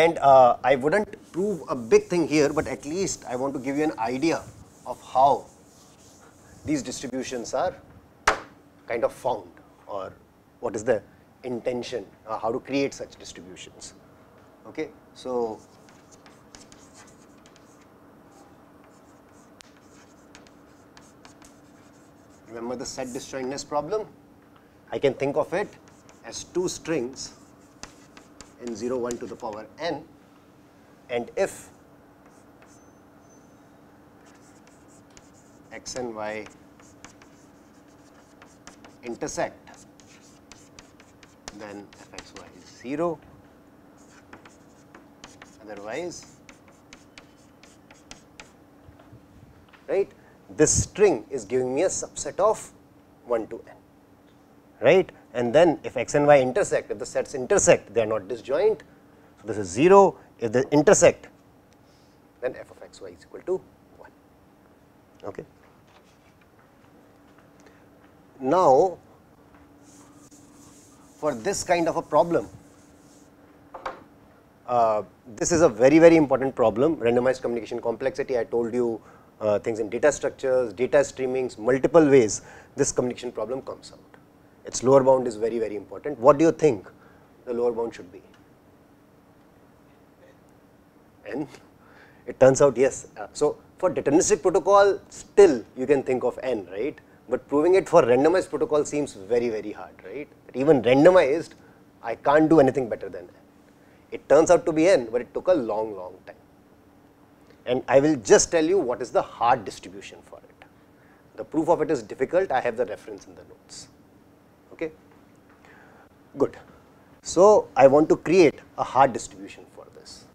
And I wouldn't prove a big thing here, but at least I want to give you an idea of how these distributions are kind of found, or what is the intention, how to create such distributions. Okay, so remember the set disjointness problem? I can think of it as two strings in 0, 1 to the power n, and if x and y intersect, then fxy is 0, otherwise, right, this string is giving me a subset of 1 to n, right, and then if x and y intersect, if the sets intersect, they are not disjoint, so this is 0, if they intersect, then f of xy is equal to 1, okay. Now, for this kind of a problem, this is a very, very important problem, randomized communication complexity. I told you things in data structures, data streamings, multiple ways this communication problem comes out. Its lower bound is very, very important. What do you think the lower bound should be? N? It turns out yes. So, for deterministic protocol, still you can think of n, right? But proving it for randomized protocol seems very, very hard, right? Even randomized, I can't do anything better than n. It turns out to be n, but it took a long, long time. And I will just tell you what is the hard distribution for it. The proof of it is difficult. I have the reference in the notes. Okay? Good. So, I want to create a hard distribution for this.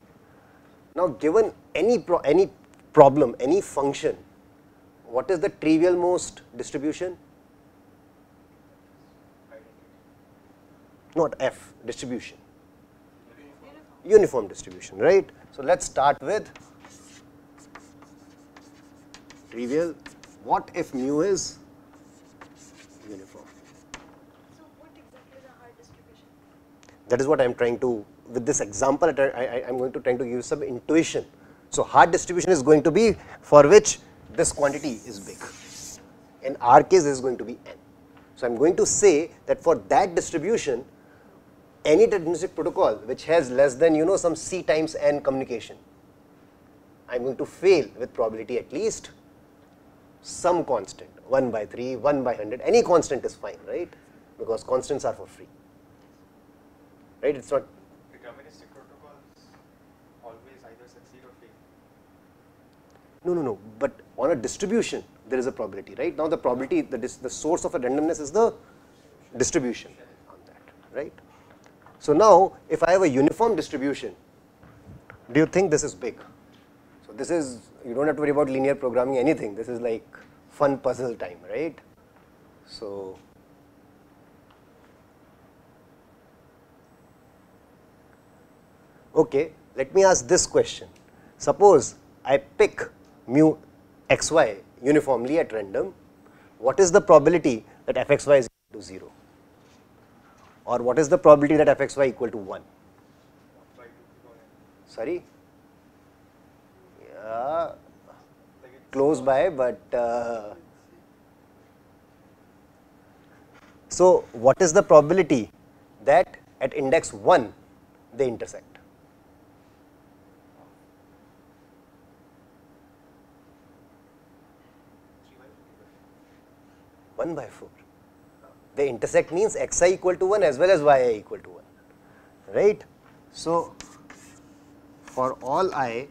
Now, given any problem, any function, what is the trivial most distribution? Not f, distribution. Uniform distribution, right? So, let us start with trivial. What if mu is uniform? So, what exactly is a hard distribution? That is what I am trying to, with this example, I am going to try to give you some intuition. So, hard distribution is going to be for which this quantity is big. In our case, this is going to be n. So, I am going to say that for that distribution, any deterministic protocol which has less than some c times n communication, I am going to fail with probability at least some constant, 1 by 3, 1 by 100, any constant is fine, right? Because constants are for free, right? It's not. Deterministic protocols always either succeed or fail. No, but on a distribution, there is a probability, right? Now, the probability, the source of a randomness is the distribution on that, right? So, now, if I have a uniform distribution, do you think this is big? So, this is, you don't have to worry about linear programming, anything. This is like fun puzzle time, right? So, okay, let me ask this question. Suppose I pick mu xy uniformly at random, what is the probability that fxy is equal to 0? Or what is the probability that fxy equal to 1? Sorry? Yeah, close by, but so what is the probability that at index 1 they intersect? 1 by 4. They intersect means xi equal to 1 as well as yi equal to 1, right? So, for all I,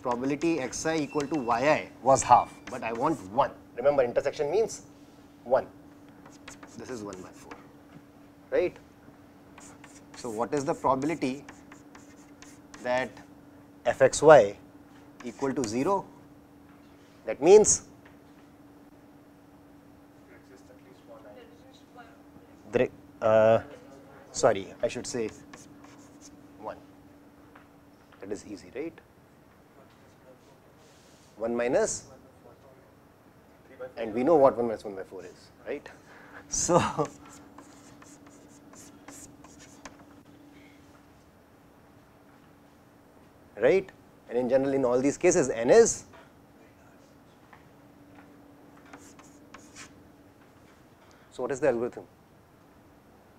probability xi equal to yi was half, but I want 1. Remember, intersection means 1. This is 1 by 4, right? So, what is the probability that fxy equal to 0? That means sorry, I should say 1. That is easy, right? 1 minus, and we know what 1 minus 1 by 4 is, right? So, right? And in general, in all these cases, n is so. What is the algorithm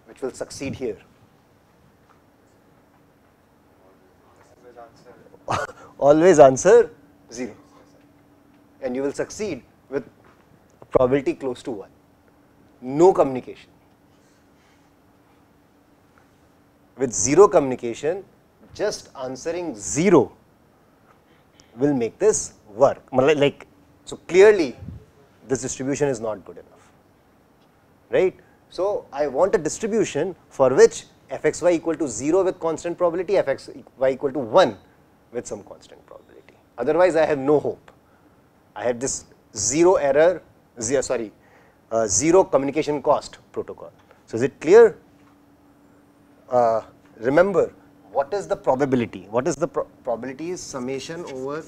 which will succeed here? Always answer. Always answer 0, and you will succeed with a probability close to 1. No communication. With 0 communication, just answering 0 will make this work. Like, so clearly, this distribution is not good enough, right? So I want a distribution for which fxy equal to 0 with constant probability, fxy equal to 1 with some constant probability. Otherwise, I have no hope. I have this zero error, zero communication cost protocol. So is it clear? Remember, what is the probability? What is the probability? Is summation over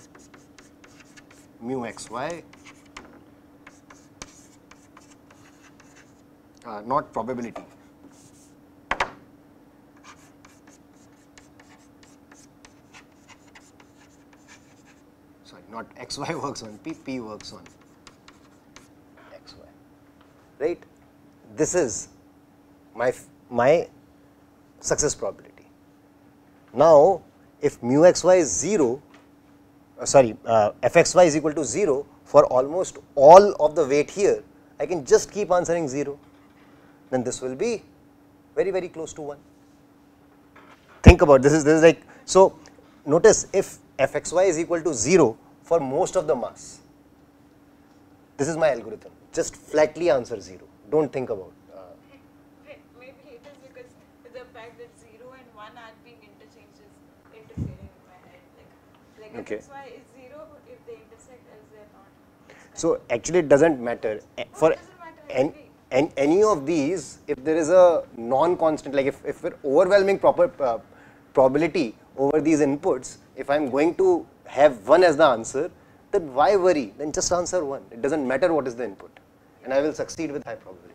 mu xy, not probability. Sorry, not xy works on p, p works on xy, right? This is my success probability. Now, if mu xy is 0, fxy is equal to 0 for almost all of the weight here, I can just keep answering 0. Then this will be very, very close to 1. Think about this. This is like, so notice if fxy is equal to 0 for most of the mass, this is my algorithm. Just flatly answer 0. Don't think about. Maybe it is because the fact that 0 and 1 are being interchanged is interfering in my head. Like Okay. fxy is 0 if they intersect, else they are not. So actually, it doesn't matter for it doesn't matter, I agree. any of these. If there is a non-constant, like if we're overwhelming probability over these inputs, if I'm going to have 1 as the answer, then why worry? Then just answer 1. It doesn't matter what is the input, and I will succeed with high probability.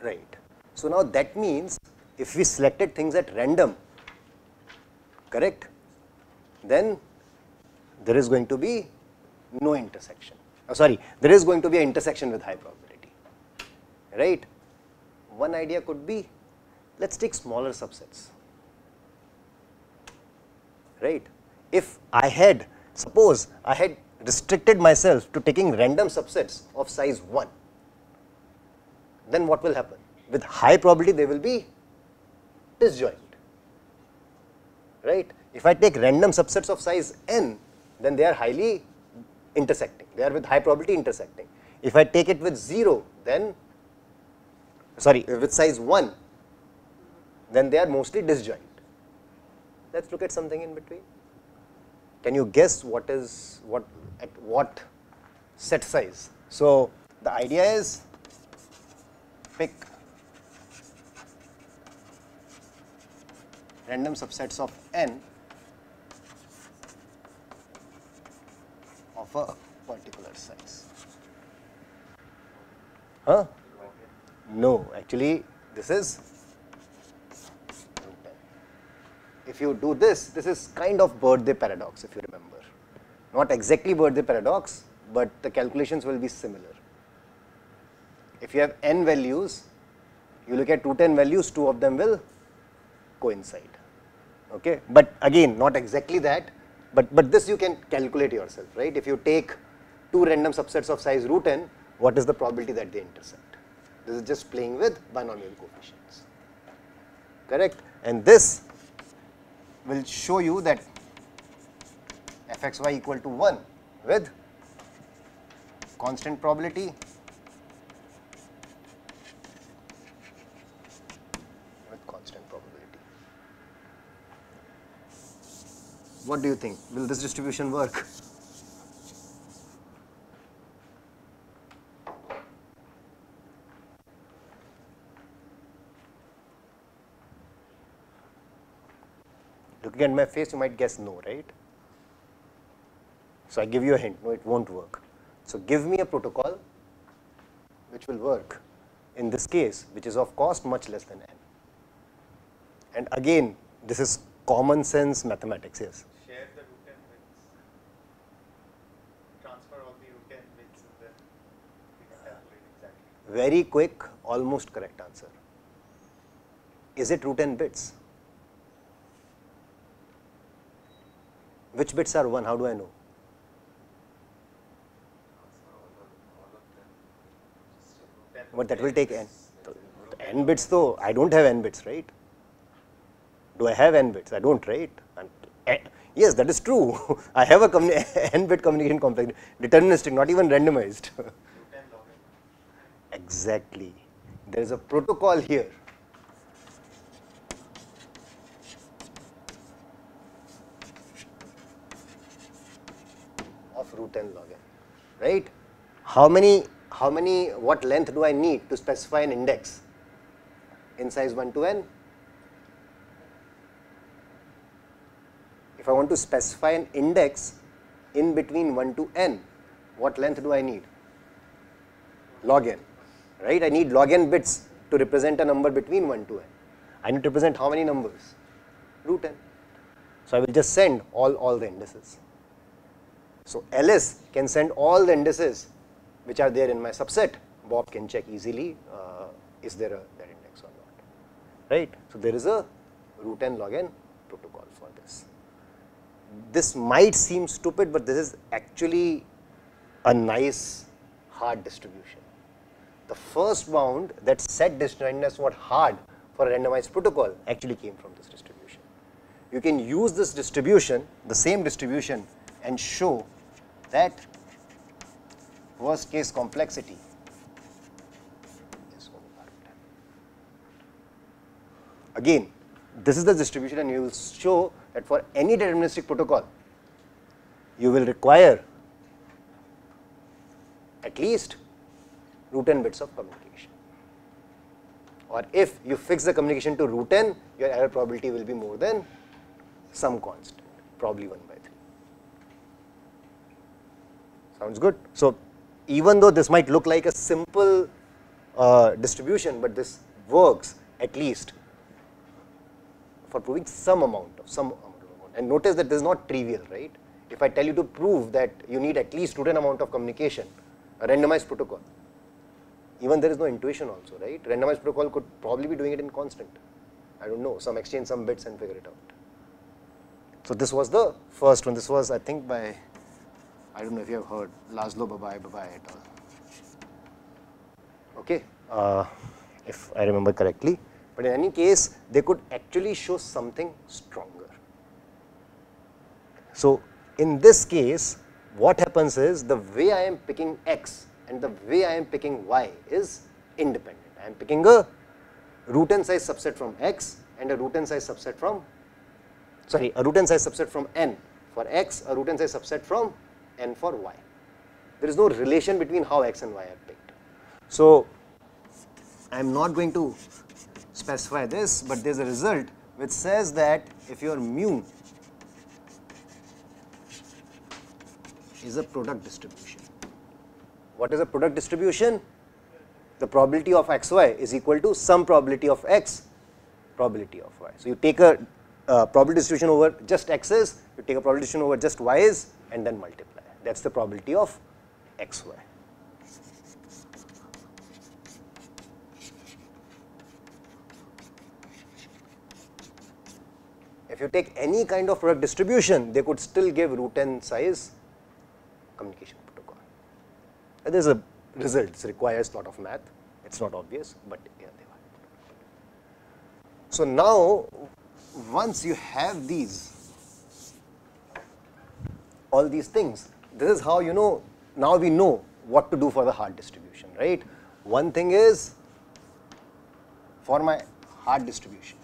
Right. So now that means if we selected things at random, correct, then there is going to be no intersection. There is going to be an intersection with high probability, right? One idea could be, let's take smaller subsets, right? If I had, suppose I had restricted myself to taking random subsets of size 1, then what will happen? With high probability, they will be disjoint, right? If I take random subsets of size n, then they are highly intersecting. They are with high probability intersecting. If I take it with 0, then, with size 1, then they are mostly disjoint. Let's look at something in between. Can you guess at what set size? So the idea is, pick random subsets of n of a particular size. Huh? No, actually this is, if you do this is kind of birthday paradox, if you remember. Not exactly birthday paradox, but the calculations will be similar. If you have n values, you look at 210 values, 2 of them will coincide. Okay, but again, not exactly that, but this you can calculate yourself, right? If you take 2 random subsets of size root n, what is the probability that they intersect? This is just playing with binomial coefficients, correct? And this will show you that fxy equal to 1 with constant probability, What do you think? Will this distribution work? Looking at my face, you might guess no, right? So I give you a hint, no, it won't work. So give me a protocol which will work in this case, which is of cost much less than n. And again, this is common sense mathematics, yes. Share the root n bits. Transfer all the root n bits and then we can calculate exactly. Very quick, almost correct answer. Is it root n bits? Which bits are 1? How do I know? But that will take n. N bits though, I don't have n bits, right? Do I have n bits? I don't, right? Yes, that is true. I have a n bit communication complex, deterministic, not even randomized. Exactly. There is a protocol here. Of root n log n, right? What length do I need to specify an index in size 1 to n? If I want to specify an index in between 1 to n, what length do I need? Log n, right? I need log n bits to represent a number between 1 to n. I need to represent how many numbers? Root n. So I will just send all the indices. So Alice can send all the indices which are there in my subset. Bob can check easily, is there that index or not, right? So there is a root n log n protocol for this. This might seem stupid, but this is actually a nice hard distribution. The first bound that set disjointness was hard for a randomized protocol actually came from this distribution. You can use this distribution, the same distribution, and show that worst case complexity is omega root n. Again, this is the distribution, and you will show that for any deterministic protocol, you will require at least root n bits of communication. Or if you fix the communication to root n, your error probability will be more than some constant, probably 1 by 3. Sounds good? So even though this might look like a simple distribution, but this works at least for proving some amount. And notice that this is not trivial, right? If I tell you to prove that you need at least root n amount of communication, a randomized protocol, even there is no intuition also, right? Randomized protocol could probably be doing it in constant. I don't know, some exchange some bits and figure it out. So this was the first one. This was, I think, by, I don't know if you have heard, Laszlo Babai et al. Okay, if I remember correctly. But in any case, they could actually show something stronger. So in this case, what happens is the way I am picking x and the way I am picking y is independent. I am picking a root n size subset from x and a root n size subset from, sorry, a root n size subset from n for x, a root n size subset from n for y. There is no relation between how x and y are picked. So I am not going to specify this, but there is a result which says that if your mu is a product distribution. What is a product distribution? The probability of xy is equal to some probability of x, probability of y. So you take a probability distribution over just x's, you take a probability distribution over just y's, and then multiply. That's the probability of xy. If you take any kind of product distribution, they could still give root n size communication protocol. And there is a result. It requires a lot of math. It's not obvious, but yeah, they are. So now, once you have all these things, this is how, you know, now we know what to do for the hard distribution, right? One thing is for my hard distribution,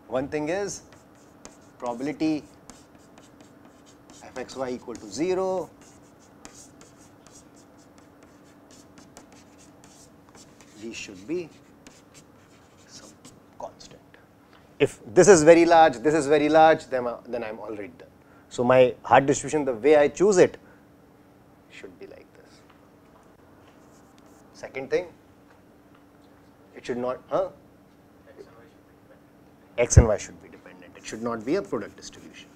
one thing is probability fxy equal to 0, these should be some constant. If this is very large, this is very large, then I am already done. So my hard distribution, the way I choose it, should be like this. Second thing, it should not, X and Y should be dependent. It should not be a product distribution.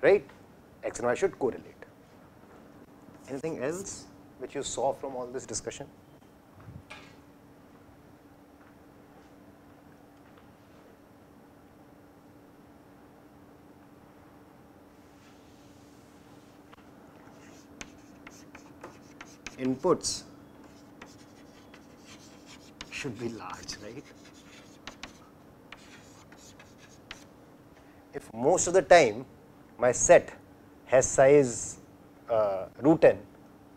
Right? X and Y should correlate. Anything else which you saw from all this discussion? Inputs should be large, right? If most of the time my set has size root n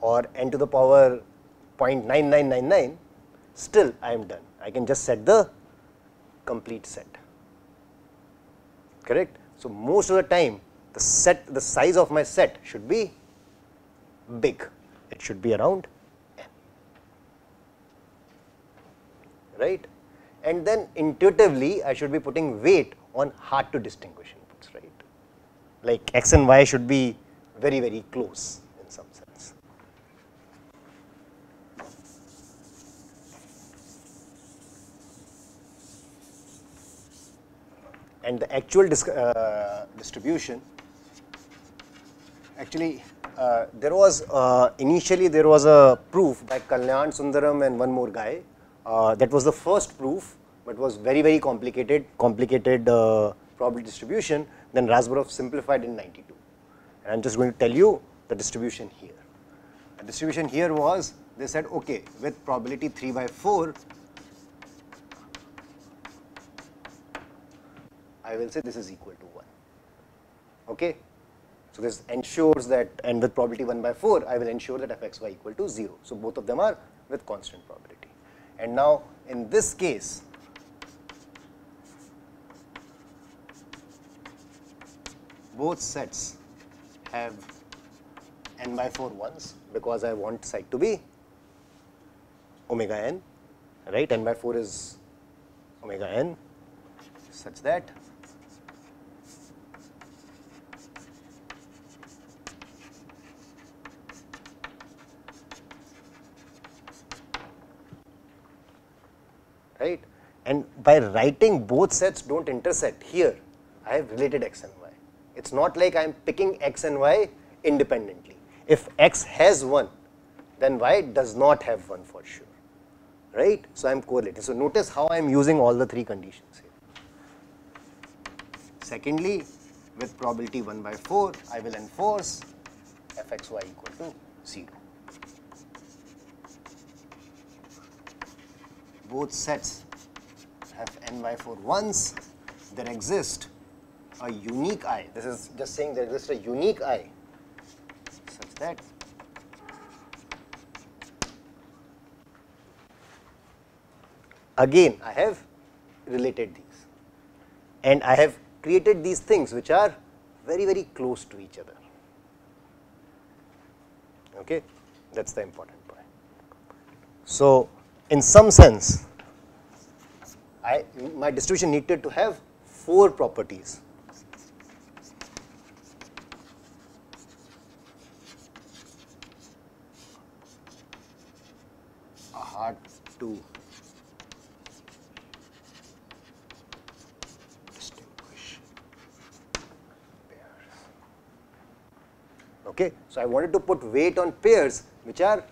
or n to the power 0.9999, still I am done. I can just set the complete set. Correct? So most of the time the size of my set should be big. It should be around n, right? And then intuitively I should be putting weight on hard to distinguish inputs, right? Like X and Y should be very, very close in some sense. And the actual distribution, actually initially there was a proof by Kalyan Sundaram and one more guy. That was the first proof, but was very, very complicated probability distribution. Then Rasburov simplified in 92. And I'm just going to tell you the distribution here. The distribution here was, they said, okay, with probability 3 by 4, I will say this is equal to 1. Okay? So this ensures that, and with probability 1 by 4, I will ensure that fxy equal to 0. So both of them are with constant probability. And now in this case, both sets have n by 4 ones because I want psi to be omega n, right? N by 4 is omega n such that right? And by writing both sets don't intersect, here I have related x and y. It's not like I am picking x and y independently. If x has 1, then y does not have 1 for sure, right? So I am correlating. So notice how I am using all the three conditions here. Secondly, with probability 1 by 4, I will enforce fxy equal to 0. Both sets have n by 4 ones. There exists a unique I. This is just saying there exists a unique I such that again I have related these and I have created these things which are very, very close to each other. Okay, that's the important point. So in some sense, my distribution needed to have 4 properties. Hard to distinguish pairs. Okay, so I wanted to put weight on pairs which are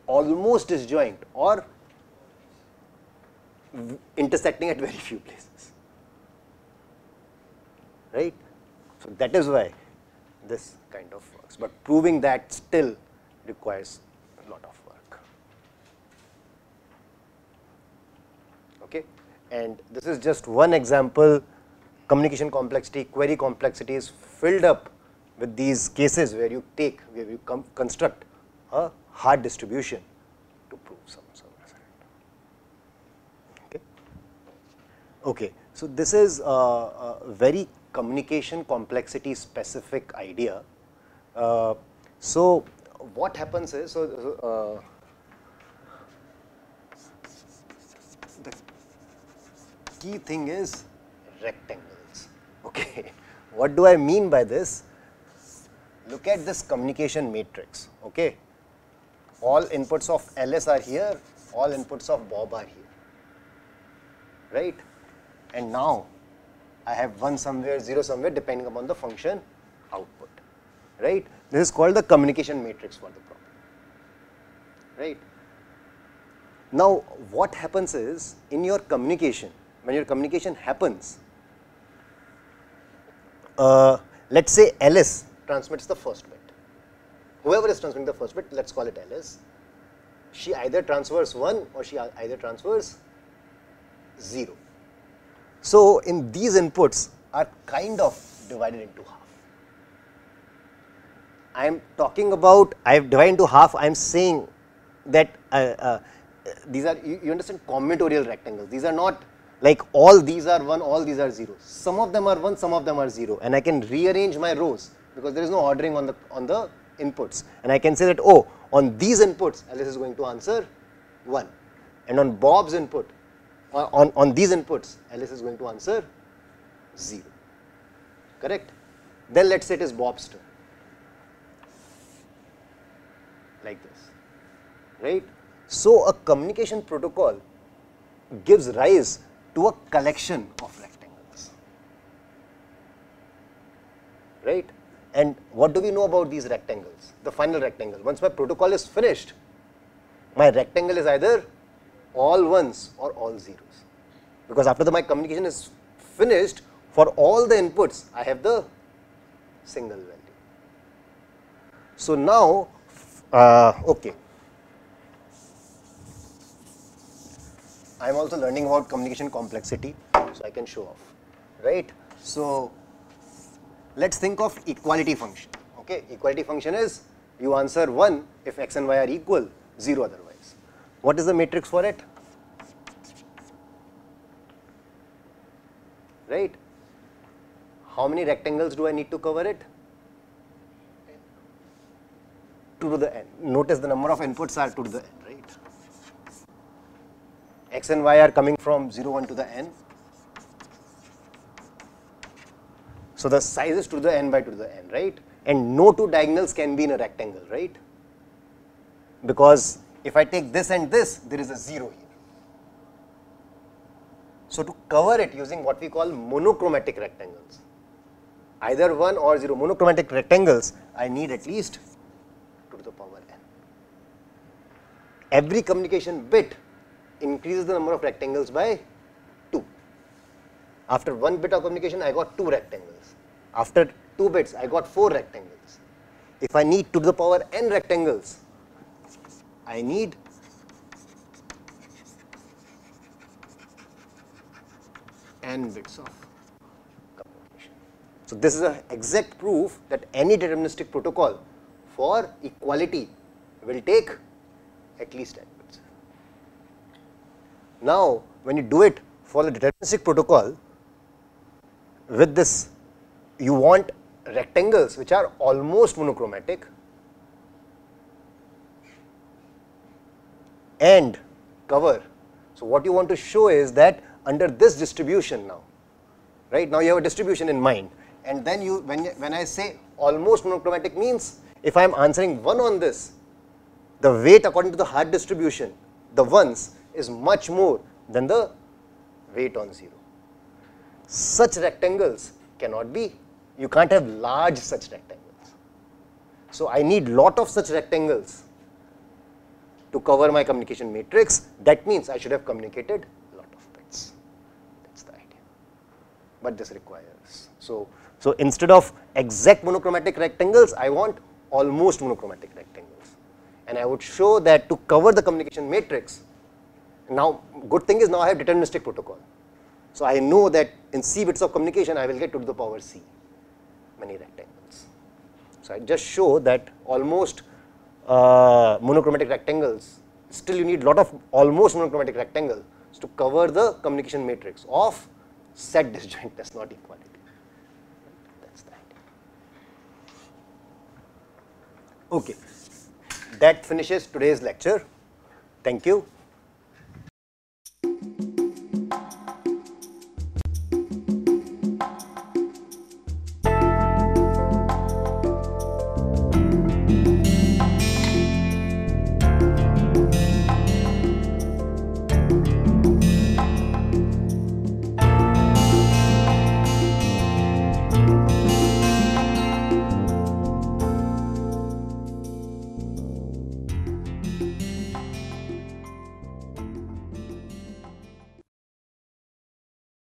almost disjoint or intersecting at very few places, right? So that is why this kind of works, but proving that still requires a lot of work. Okay, and this is just one example. Communication complexity, query complexity is filled up with these cases where you construct a hard distribution to prove some result. Okay. Okay, so this is a very communication complexity specific idea. So what happens is, the key thing is rectangles. Okay, what do I mean by this? Look at this communication matrix. Okay, all inputs of LS are here, all inputs of Bob are here, right? And now I have 1 somewhere, 0 somewhere, depending upon the function output, right? This is called the communication matrix for the problem, right? Now, what happens is, in your communication, when your communication happens, let's say LS transmits the first bit. Whoever is transmitting the first bit, let's call it LS. She either transfers 1 or she either transfers 0. So, in these inputs are kind of divided into half. I am talking about, I have divided into half, I am saying that these are, you understand, combinatorial rectangles. These are not like all these are 1, all these are 0. Some of them are 1, some of them are 0, and I can rearrange my rows because there is no ordering on the inputs, and I can say that, oh, on these inputs Alice is going to answer 1, and on Bob's input, on these inputs Alice is going to answer 0, correct? Then let's say it is Bob's turn, like this, right? So a communication protocol gives rise to a collection of rectangles, right? And what do we know about these rectangles? The final rectangle. Once my protocol is finished, my rectangle is either all 1s or all 0s, because after my communication is finished, for all the inputs I have the single value. So now, okay, I am also learning about communication complexity, so I can show off, right? So let's think of equality function. Okay, equality function is you answer 1 if x and y are equal, 0 otherwise. What is the matrix for it? Right? How many rectangles do I need to cover it? 2 to the n. Notice the number of inputs are 2 to the n, right? X and y are coming from 0, 1 to the n. So the size is 2 to the n by 2 to the n, right? And no two diagonals can be in a rectangle, right? Because if I take this and this, there is a 0 here. So to cover it using what we call monochromatic rectangles, either 1 or 0 monochromatic rectangles, I need at least 2 to the power n. Every communication bit increases the number of rectangles by 2. After 1 bit of communication, I got 2 rectangles. After 2 bits, I got 4 rectangles. If I need 2 to the power n rectangles, I need n bits of communication. So this is an exact proof that any deterministic protocol for equality will take at least n bits. Now, when you do it for the deterministic protocol, with this, you want rectangles which are almost monochromatic and cover. So what you want to show is that under this distribution now, right, now you have a distribution in mind, and then you, when I say almost monochromatic means, if I am answering 1 on this, the weight according to the Hart distribution, the 1s is much more than the weight on 0. Such rectangles cannot be, you can't have large such rectangles. So I need lot of such rectangles to cover my communication matrix. That means I should have communicated a lot of bits. That's the idea. But this requires, so instead of exact monochromatic rectangles, I want almost monochromatic rectangles. And I would show that to cover the communication matrix. Now, good thing is now I have deterministic protocol. So I know that in C bits of communication, I will get 2 to the power C many rectangles. So I just show that almost monochromatic rectangles, still you need lot of almost monochromatic rectangles to cover the communication matrix of set disjointness, not equality. That's the idea. Okay, that finishes today's lecture. Thank you.